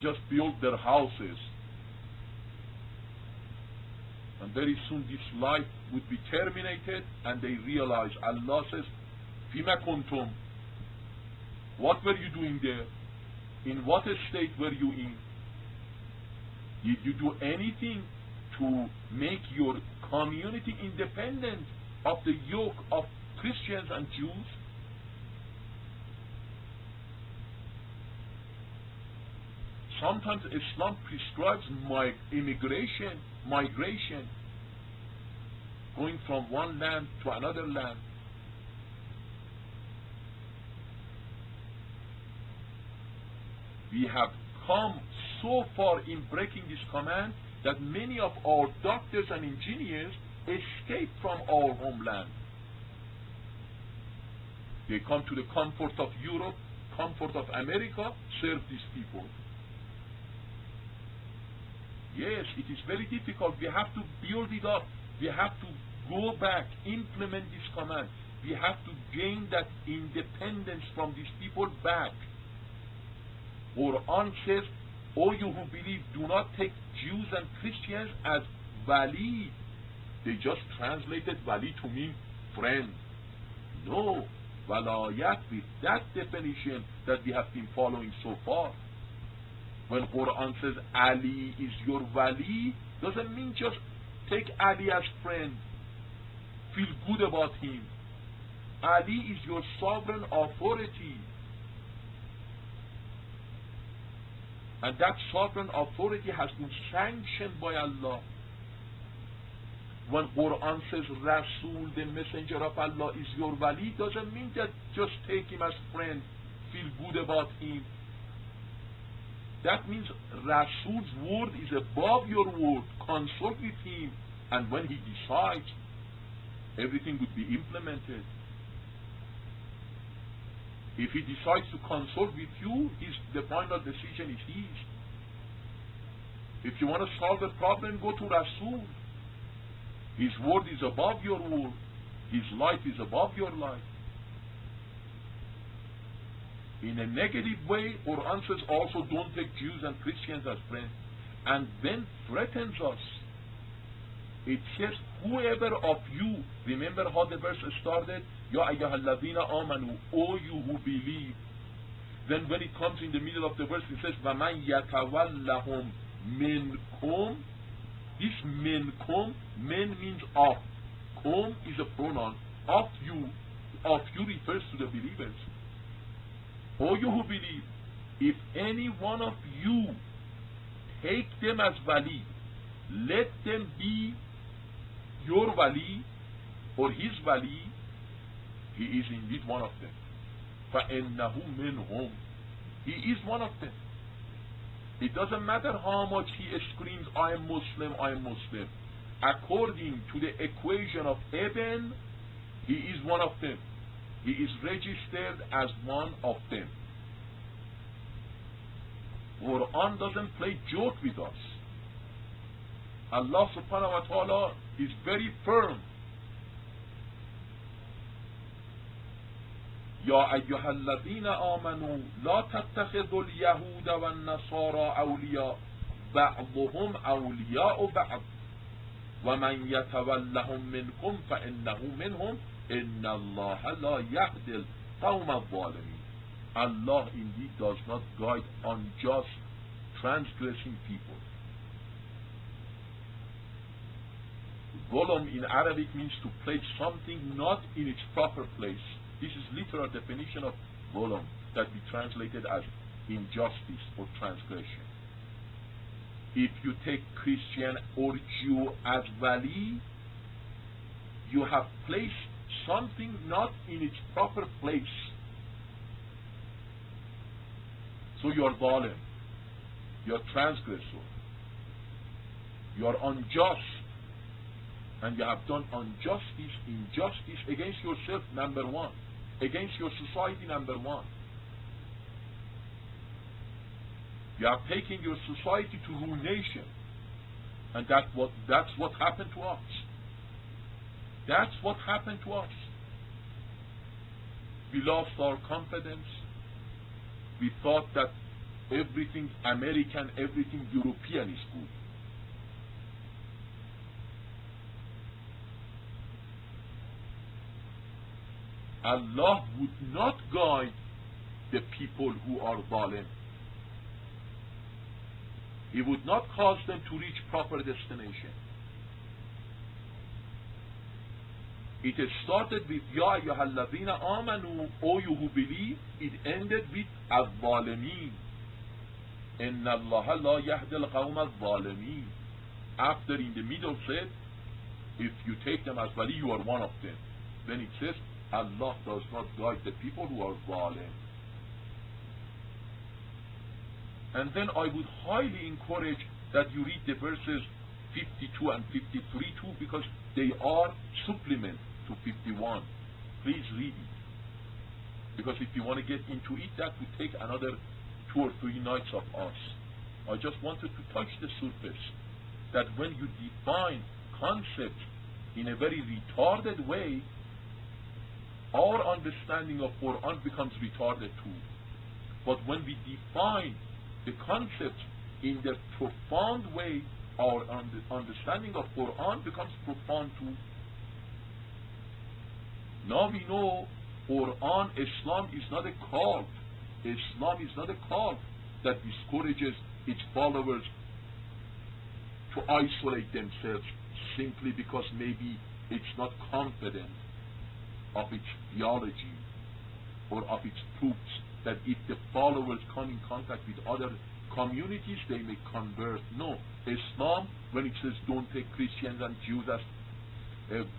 just build their houses. And very soon this life would be terminated, and they realize Allah says, Fima kuntum, what were you doing there? In what state were you in? Did you do anything to make your community independent of the yoke of Christians and Jews? Sometimes Islam prescribes migration, going from one land to another land. We have come so far in breaking this command that many of our doctors and engineers escape from our homeland. They come to the comfort of Europe, comfort of America, serve these people. Yes, it is very difficult. We have to build it up. We have to go back, implement this command. We have to gain that independence from these people back. Quran says, O you who believe, do not take Jews and Christians as wali. They just translated wali to mean friend. No, walayat with that definition that we have been following so far. When Quran says Ali is your wali, doesn't mean just take Ali as friend, feel good about him. Ali is your sovereign authority. And that sovereign authority has been sanctioned by Allah. When Quran says Rasul, the messenger of Allah, is your wali, doesn't mean that just take him as friend, feel good about him. That means Rasul's word is above your word. Consult with him, and when he decides, everything would be implemented. If he decides to consult with you, the final decision is his. If you want to solve a problem, go to Rasul. His word is above your word. His life is above your life. In a negative way, Quran says also don't take Jews and Christians as friends, and then threatens us. It says, whoever of you, remember how the verse started? Ya ayyuhalladhina amanu, O you who believe. Then when it comes in the middle of the verse, it says, وَمَنْ يَتَوَلَّهُمْ مِنْكُمْ. This minkum, men means of. Kum is a pronoun. Of you refers to the believers. O you who believe, if any one of you take them as wali, let them be your wali or his wali, he is indeed one of them. فَإِنَّهُ مِنْهُمْ. He is one of them. It doesn't matter how much he screams, I am Muslim, I am Muslim. According to the equation of Eben, he is one of them. He is registered as one of them. Quran doesn't play joke with us. Allah subhanahu wa ta'ala is very firm. يا أيها الذين آمنوا لا تتخذوا اليهود والنصارى أولياء بعضهم أولياء بعض ومن يتولهم منكم فإنه منهم إن الله لا يهدي القوم الظالمين. Allah indeed does not guide unjust, transgressing people. Golem in Arabic means to place something not in its proper place. This is literal definition of golem that we translated as injustice or transgression. If you take Christian or Jew as wali, you have placed something not in its proper place. So you are zalim, you are transgressor, you are unjust, and you have done injustice against yourself, number one, against your society, number one. You are taking your society to ruination, and that's what happened to us. That's what happened to us. We lost our confidence. We thought that everything American, everything European is good. Allah would not guide the people who are zalim. He would not cause them to reach proper destination. It started with Ya ayyuhalladhina amanu, O you who believe. It ended with al-zalimin. Inna Allah la yahdi al-qawm al-zalimin. After in the middle said, if you take them as wali, you are one of them. Then it says, Allah does not guide the people who are zalim. And then I would highly encourage that you read the verses 52 and 53 too, because they are supplement to 51. Please read it. Because if you want to get into it, that would take another 2 or 3 nights of us. I just wanted to touch the surface, that when you define concepts in a very retarded way, our understanding of Quran becomes retarded too. But when we define the concepts in the profound way, our understanding of Quran becomes profound too. Now we know Quran, Islam is not a cult. Islam is not a cult that discourages its followers to isolate themselves simply because maybe it's not confident of its theology or of its proofs, that if the followers come in contact with other communities, they may convert. No. Islam, when it says don't take Christians and Jews as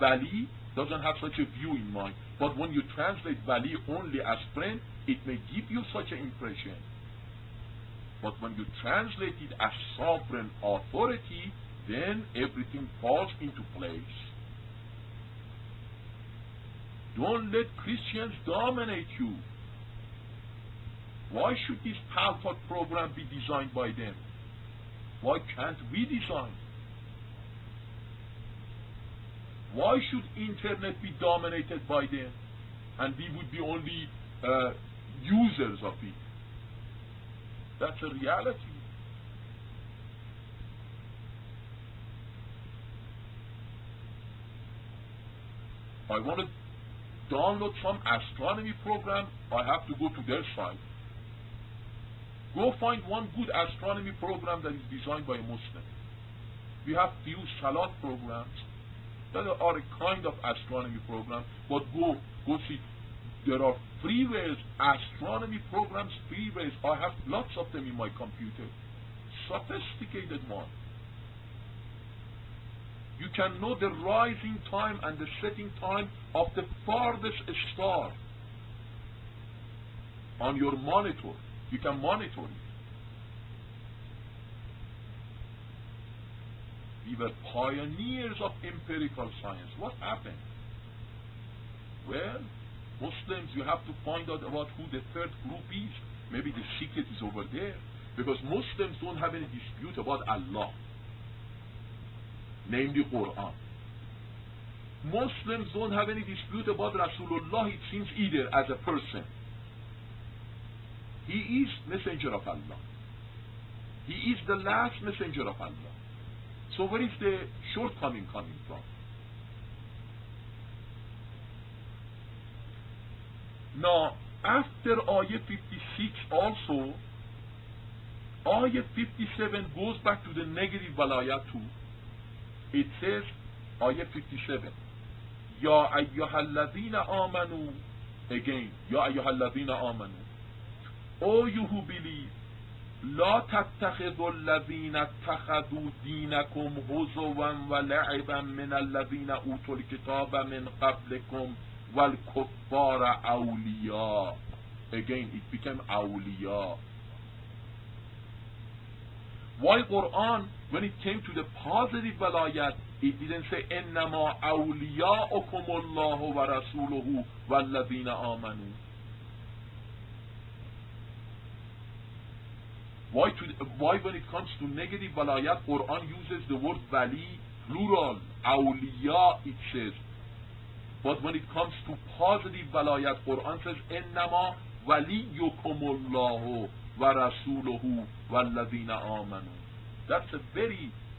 wali, doesn't have such a view in mind. But when you translate wali only as friend, it may give you such an impression. But when you translate it as sovereign authority, then everything falls into place. Don't let Christians dominate you. Why should this Paltalk program be designed by them? Why can't we design? Why should internet be dominated by them and we would be only users of it? That's a reality. I want to download some astronomy program, I have to go to their site. Go find one good astronomy program that is designed by a Muslim. We have few Salat programs that are a kind of astronomy program, but go see. There are freeways, astronomy programs, freeways. I have lots of them in my computer. Sophisticated one. You can know the rising time and the setting time of the farthest star on your monitor. You can monitor it. We were pioneers of empirical science. What happened? Well, Muslims, you have to find out about who the third group is. Maybe the secret is over there. Because Muslims don't have any dispute about Allah, namely Quran. Muslims don't have any dispute about Rasulullah, it seems, either as a person. He is messenger of Allah. He is the last messenger of Allah. So where is the shortcoming coming from? Now, after Ayah 56 also, Ayah 57 goes back to the negative Walayat too. It says, Ayah 57, Ya ayyuhalladhina amanu, again, Ya ayyuhalladhina amanu, O you who believe, لا تتخذوا الذين اتخذوا دينكم هزوا ولعبا من الذين أوتوا الكتاب من قبلكم والكفار أولياء. Again, it became أولياء. Why Quran, when it came to the positive walayat, it didn't say إنما أولياؤكم الله ورسوله والذين آمنوا? Why when it comes to negative walayat, Quran uses the word wali, plural, awliya it says. But when it comes to positive walayat, Quran says, Ennama waliyukumullahu وَرَسُولُهُ وَالَّذِينَ آمَنُوا. That's a very